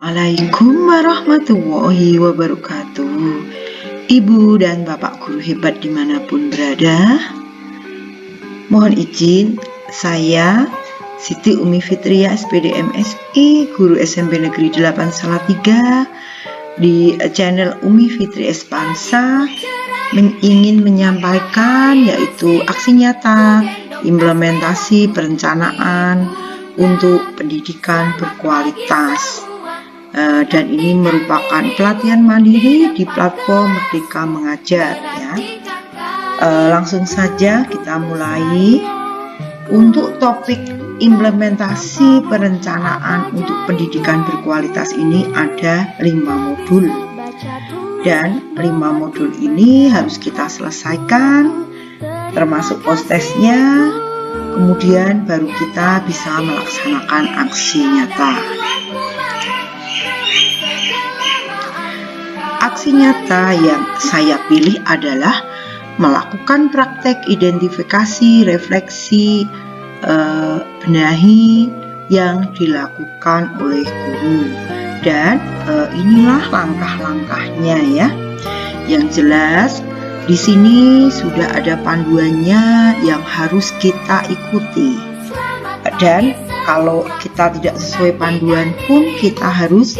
Assalamualaikum warahmatullahi wabarakatuh. Ibu dan bapak guru hebat dimanapun berada, mohon izin saya Siti Umi Fitria SPD MSI, guru SMP Negeri 8 Salatiga di channel Umi Fitri Espansa ingin menyampaikan yaitu aksi nyata implementasi perencanaan untuk pendidikan berkualitas. Dan ini merupakan pelatihan mandiri di platform Merdeka Mengajar ya. Langsung saja kita mulai. Untuk topik implementasi perencanaan untuk pendidikan berkualitas ini ada 5 modul. Dan 5 modul ini harus kita selesaikan termasuk post-testnya, kemudian baru kita bisa melaksanakan aksi nyata. Aksi nyata yang saya pilih adalah melakukan praktek identifikasi, refleksi, benahi yang dilakukan oleh guru. Dan inilah langkah-langkahnya ya. Yang jelas di sini sudah ada panduannya yang harus kita ikuti. Dan kalau kita tidak sesuai panduan pun kita harus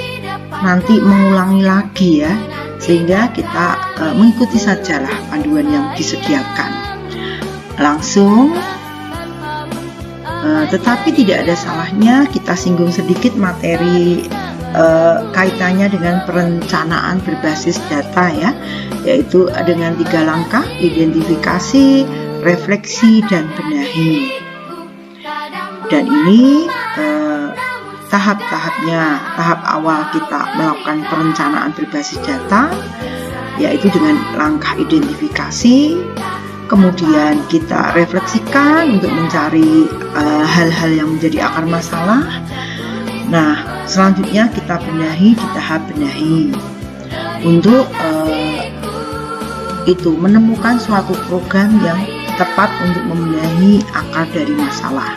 nanti mengulangi lagi ya, sehingga kita mengikuti sajalah panduan yang disediakan langsung. Tetapi tidak ada salahnya kita singgung sedikit materi kaitannya dengan perencanaan berbasis data ya, yaitu dengan 3 langkah: identifikasi, refleksi, dan benahi. Dan ini tahap-tahapnya. Tahap awal kita melakukan perencanaan berbasis data, yaitu dengan langkah identifikasi. Kemudian kita refleksikan untuk mencari hal-hal yang menjadi akar masalah. Nah, selanjutnya kita benahi di tahap benahi. Untuk itu menemukan suatu program yang tepat untuk membenahi akar dari masalah.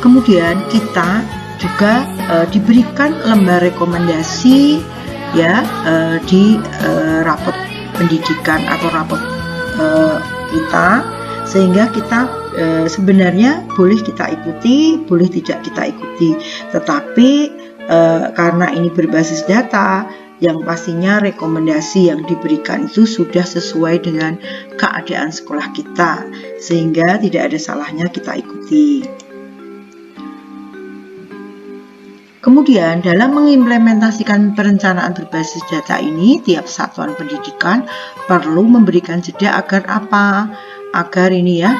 Kemudian kita juga diberikan lembar rekomendasi ya di rapot pendidikan atau rapot kita, sehingga kita sebenarnya boleh kita ikuti, boleh tidak kita ikuti. Tetapi karena ini berbasis data, yang pastinya rekomendasi yang diberikan itu sudah sesuai dengan keadaan sekolah kita, sehingga tidak ada salahnya kita ikuti. Kemudian dalam mengimplementasikan perencanaan berbasis data ini, tiap satuan pendidikan perlu memberikan jeda agar apa? Agar ini ya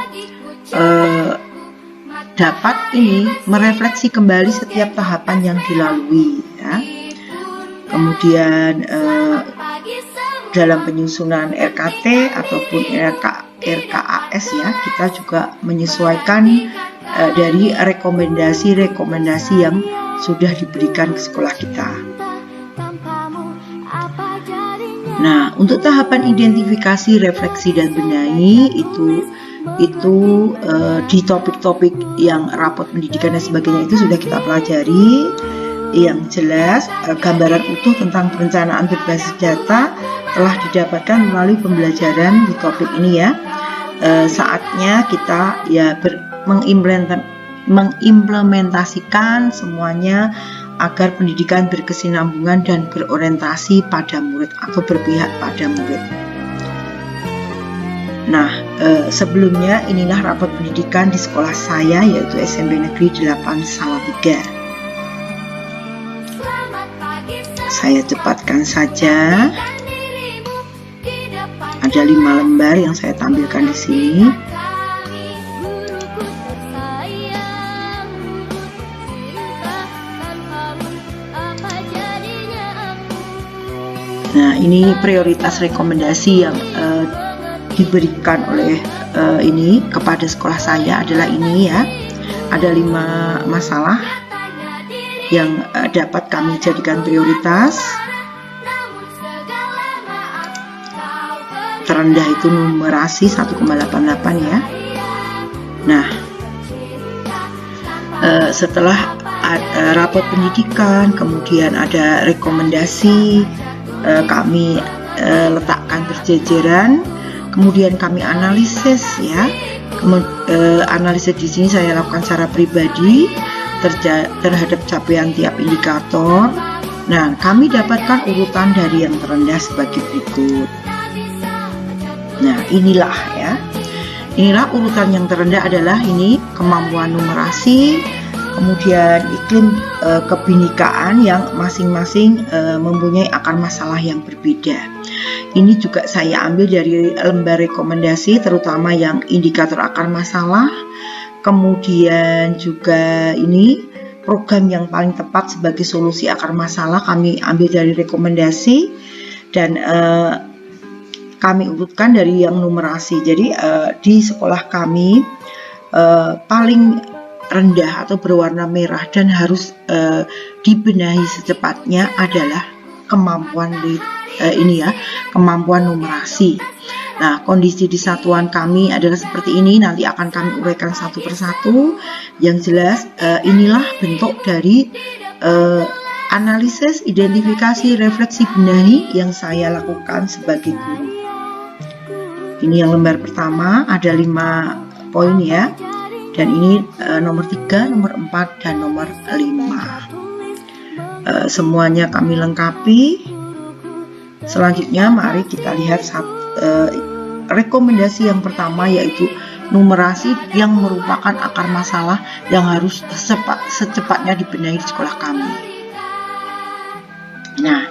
dapat ini merefleksi kembali setiap tahapan yang dilalui ya. Kemudian dalam penyusunan RKT ataupun RKAS ya, kita juga menyesuaikan dari rekomendasi-rekomendasi yang sudah diberikan ke sekolah kita. Nah, untuk tahapan identifikasi, refleksi, dan benahi itu di topik-topik yang rapot pendidikan dan sebagainya itu sudah kita pelajari. Yang jelas gambaran utuh tentang perencanaan berbasis data telah didapatkan melalui pembelajaran di topik ini ya. Saatnya kita ya mengimplementasikan semuanya agar pendidikan berkesinambungan dan berorientasi pada murid atau berpihak pada murid. Nah, sebelumnya inilah rapot pendidikan di sekolah saya, yaitu SMP Negeri 8 Salatiga. Saya cepatkan saja. Ada 5 lembar yang saya tampilkan di sini. Nah, ini prioritas rekomendasi yang diberikan oleh ini kepada sekolah saya adalah ini ya. Ada 5 masalah yang dapat kami jadikan prioritas. Terendah itu numerasi 1,88 ya. Nah, setelah rapat rapot pendidikan, kemudian ada rekomendasi, kami letakkan berjejeran, kemudian kami analisis ya. Analisis di sini saya lakukan secara pribadi terhadap capaian tiap indikator. Nah, kami dapatkan urutan dari yang terendah sebagai berikut. Nah, inilah urutan yang terendah adalah ini kemampuan numerasi, kemudian iklim kebinekaan yang masing-masing mempunyai akar masalah yang berbeda. Ini juga saya ambil dari lembar rekomendasi, terutama yang indikator akar masalah. Kemudian juga ini program yang paling tepat sebagai solusi akar masalah kami ambil dari rekomendasi, dan kami urutkan dari yang numerasi. Jadi di sekolah kami paling rendah atau berwarna merah dan harus dibenahi secepatnya adalah kemampuan kemampuan numerasi. Nah, kondisi di satuan kami adalah seperti ini, nanti akan kami uraikan satu persatu. Yang jelas inilah bentuk dari analisis, identifikasi, refleksi, benahi yang saya lakukan sebagai guru. Ini yang lembar pertama, ada 5 poin ya, dan ini nomor 3, nomor 4, dan nomor 5. Semuanya kami lengkapi. Selanjutnya mari kita lihat rekomendasi yang pertama, yaitu numerasi yang merupakan akar masalah yang harus secepatnya dibenahi di sekolah kami. Nah,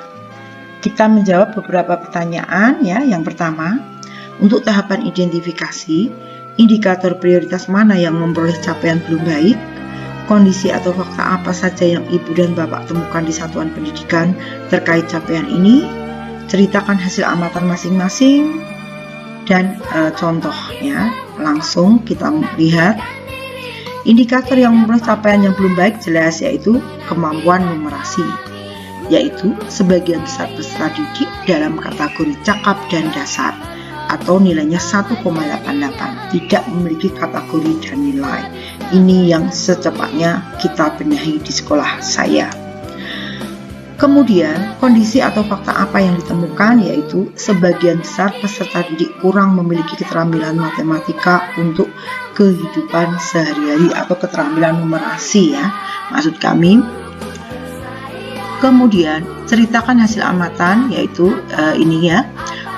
kita menjawab beberapa pertanyaan ya. Yang pertama, untuk tahapan identifikasi, indikator prioritas mana yang memperoleh capaian belum baik? Kondisi atau fakta apa saja yang Ibu dan Bapak temukan di satuan pendidikan terkait capaian ini? Ceritakan hasil amatan masing-masing dan contohnya. Langsung kita lihat indikator yang memperoleh capaian yang belum baik jelas, yaitu kemampuan numerasi, yaitu sebagian besar peserta didik dalam kategori cakap dan dasar atau nilainya 1,88, tidak memiliki kategori dan nilai. Ini yang secepatnya kita benahi di sekolah saya. Kemudian, kondisi atau fakta apa yang ditemukan, yaitu sebagian besar peserta didik kurang memiliki keterampilan matematika untuk kehidupan sehari-hari atau keterampilan numerasi ya, maksud kami. Kemudian, ceritakan hasil amatan, yaitu ini ya,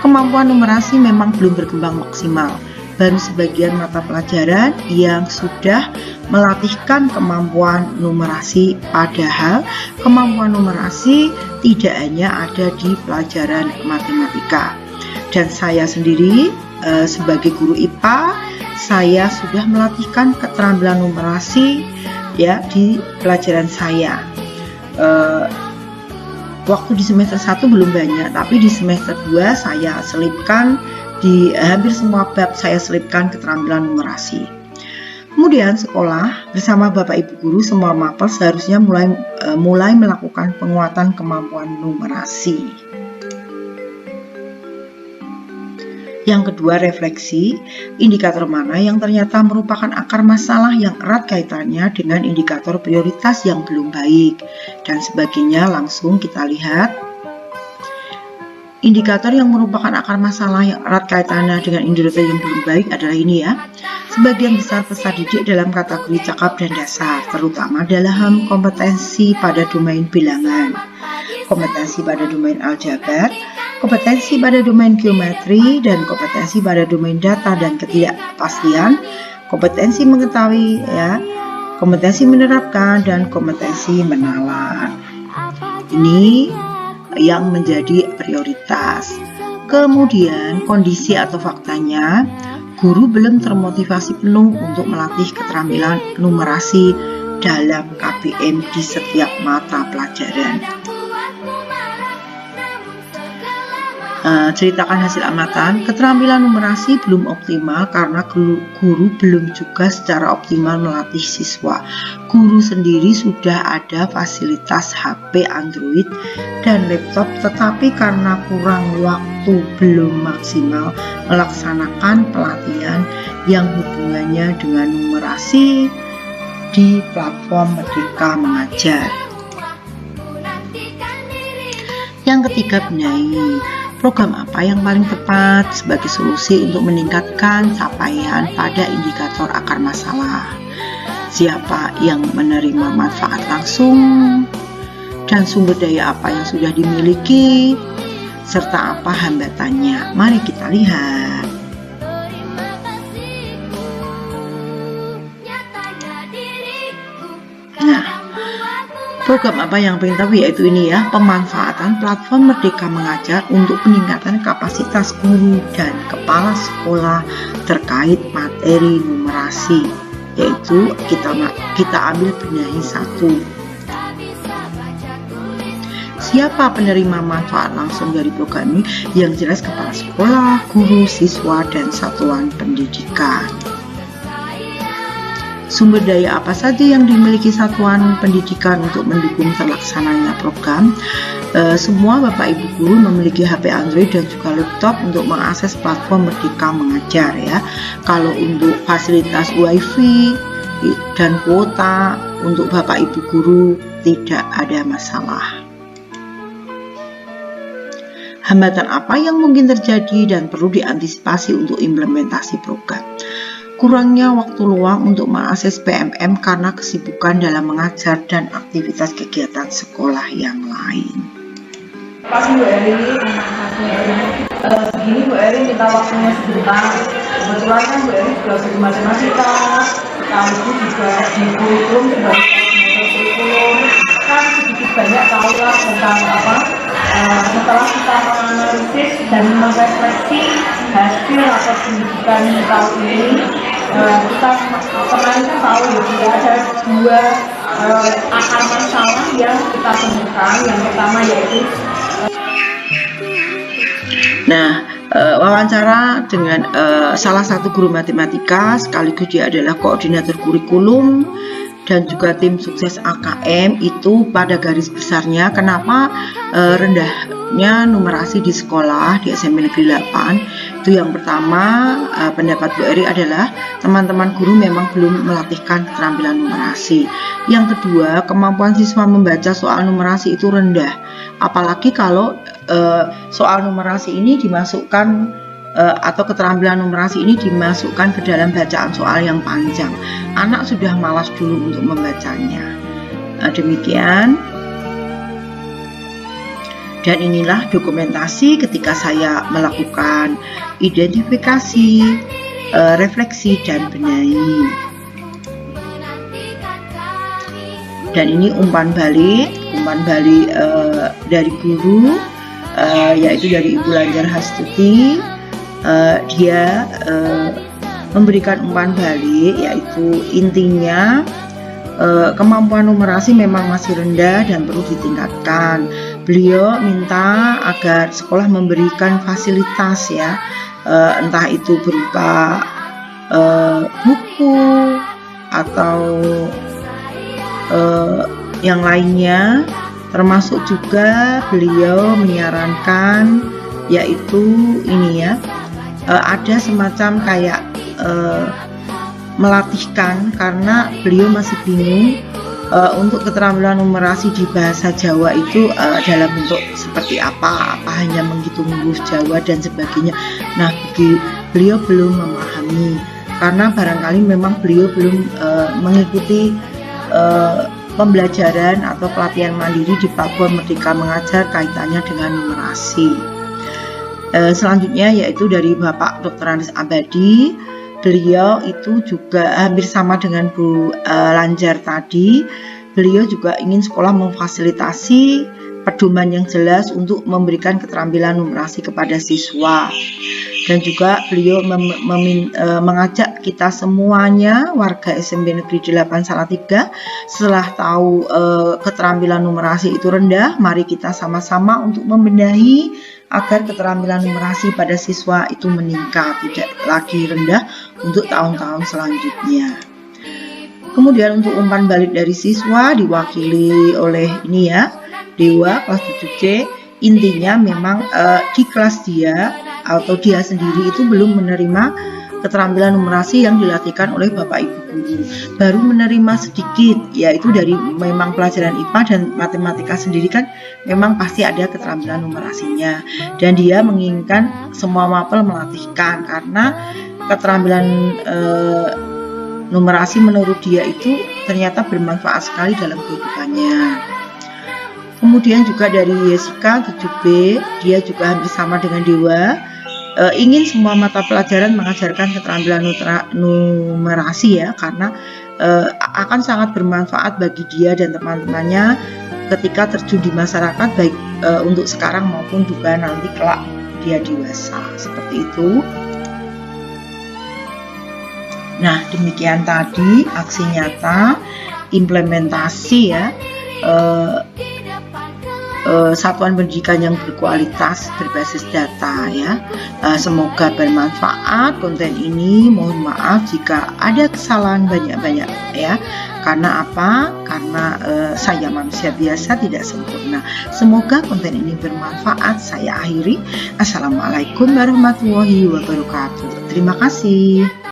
kemampuan numerasi memang belum berkembang maksimal. Baru sebagian mata pelajaran yang sudah melatihkan kemampuan numerasi, padahal kemampuan numerasi tidak hanya ada di pelajaran matematika. Dan saya sendiri sebagai guru IPA, saya sudah melatihkan keterampilan numerasi ya di pelajaran saya. Waktu di semester 1 belum banyak, tapi di semester 2 saya selipkan, di hampir semua bab saya selipkan keterampilan numerasi. Kemudian sekolah bersama Bapak Ibu guru semua mapel seharusnya mulai melakukan penguatan kemampuan numerasi. Yang kedua, refleksi, indikator mana yang ternyata merupakan akar masalah yang erat kaitannya dengan indikator prioritas yang belum baik dan sebagainya. Langsung kita lihat. Indikator yang merupakan akar masalah yang erat kaitannya dengan indikator yang belum baik adalah ini ya. Sebagian besar peserta didik dalam kategori cakap dan dasar, terutama dalam kompetensi pada domain bilangan, kompetensi pada domain aljabar, kompetensi pada domain geometri, dan kompetensi pada domain data dan ketidakpastian, kompetensi mengetahui ya, kompetensi menerapkan, dan kompetensi menalar. Ini yang menjadi prioritas. Kemudian kondisi atau faktanya, guru belum termotivasi penuh untuk melatih keterampilan numerasi dalam KBM di setiap mata pelajaran. Ceritakan hasil amatan. Keterampilan numerasi belum optimal karena guru belum juga secara optimal melatih siswa. Guru sendiri sudah ada fasilitas HP Android dan laptop, tetapi karena kurang waktu belum maksimal melaksanakan pelatihan yang hubungannya dengan numerasi di platform Merdeka Mengajar. Yang ketiga, benahi. Program apa yang paling tepat sebagai solusi untuk meningkatkan capaian pada indikator akar masalah? Siapa yang menerima manfaat langsung? Dan sumber daya apa yang sudah dimiliki? Serta apa hambatannya? Mari kita lihat. Nah, program apa yang pengen tahu yaitu ini ya, pemanfaatan platform Merdeka Mengajar untuk peningkatan kapasitas guru dan kepala sekolah terkait materi numerasi, yaitu kita ambil benahi 1. Siapa penerima manfaat langsung dari program ini? Yang jelas kepala sekolah, guru, siswa, dan satuan pendidikan. Sumber daya apa saja yang dimiliki satuan pendidikan untuk mendukung terlaksananya program? Semua Bapak Ibu guru memiliki HP Android dan juga laptop untuk mengakses platform Merdeka Mengajar ya. Kalau untuk fasilitas WiFi dan kuota untuk Bapak Ibu guru tidak ada masalah. Hambatan apa yang mungkin terjadi dan perlu diantisipasi untuk implementasi program? Kurangnya waktu luang untuk mengakses PMM karena kesibukan dalam mengajar dan aktivitas kegiatan sekolah yang lain. Terima kasih Bu Eri. Begini Bu Eri minta waktunya sebentar. Kebetulan kan Bu Eri juga guru matematika, lalu juga di kurikulum sebagai kurikulum kan sedikit banyak tahu lah tentang apa. Setelah kita menganalisis dan merefleksi hasil rapor pendidikan tahun ini, kita kemarin kan tahu ya ada 2 akar masalah yang kita temukan. Yang pertama yaitu wawancara dengan salah satu guru matematika sekaligus dia adalah koordinator kurikulum dan juga tim sukses AKM. Itu pada garis besarnya kenapa rendahnya numerasi di sekolah di SMP Negeri 8. Itu yang pertama, pendapat Bu Eri adalah teman-teman guru memang belum melatihkan keterampilan numerasi. Yang kedua, kemampuan siswa membaca soal numerasi itu rendah, apalagi kalau soal numerasi ini dimasukkan atau keterampilan numerasi ini dimasukkan ke dalam bacaan soal yang panjang. Anak sudah malas dulu untuk membacanya. Demikian. Dan inilah dokumentasi ketika saya melakukan identifikasi, refleksi, dan benahi. Dan ini umpan balik dari guru, yaitu dari Ibu Lanjar Hastuti. Dia memberikan umpan balik, yaitu intinya kemampuan numerasi memang masih rendah dan perlu ditingkatkan. Beliau minta agar sekolah memberikan fasilitas ya, entah itu berupa buku atau yang lainnya, termasuk juga beliau menyarankan yaitu ini ya, ada semacam kayak melatihkan, karena beliau masih bingung untuk keterampilan numerasi di bahasa Jawa itu dalam bentuk seperti apa hanya menghitung huruf Jawa dan sebagainya. Nah, beliau belum memahami karena barangkali memang beliau belum mengikuti pembelajaran atau pelatihan mandiri di platform Merdeka Mengajar kaitannya dengan numerasi. Selanjutnya yaitu dari Bapak Dr. Anis Abadi. Beliau itu juga hampir sama dengan Bu Lanjar tadi. Beliau juga ingin sekolah memfasilitasi pedoman yang jelas untuk memberikan keterampilan numerasi kepada siswa. Dan juga beliau mengajak kita semuanya warga SMP Negeri 8 Salatiga, setelah tahu keterampilan numerasi itu rendah, mari kita sama-sama untuk membenahi agar keterampilan numerasi pada siswa itu meningkat, tidak lagi rendah untuk tahun-tahun selanjutnya. Kemudian untuk umpan balik dari siswa diwakili oleh ini ya, Dewa kelas 7C. Intinya memang di kelas dia atau dia sendiri itu belum menerima keterampilan numerasi yang dilatihkan oleh Bapak Ibu guru. Baru menerima sedikit, yaitu dari memang pelajaran IPA dan matematika sendiri kan memang pasti ada keterampilan numerasinya. Dan dia menginginkan semua mapel melatihkan karena keterampilan numerasi menurut dia itu ternyata bermanfaat sekali dalam kehidupannya. Kemudian juga dari Jessica 7B, dia juga hampir sama dengan Dewa, ingin semua mata pelajaran mengajarkan keterampilan numerasi ya, karena akan sangat bermanfaat bagi dia dan teman-temannya ketika terjun di masyarakat, baik untuk sekarang maupun juga nanti kelak dia dewasa, seperti itu. Nah, demikian tadi aksi nyata implementasi ya, satuan pendidikan yang berkualitas berbasis data ya. Semoga bermanfaat konten ini. Mohon maaf jika ada kesalahan banyak-banyak ya. Karena apa? Karena saya manusia biasa, tidak sempurna. Semoga konten ini bermanfaat. Saya akhiri. Assalamualaikum warahmatullahi wabarakatuh. Terima kasih.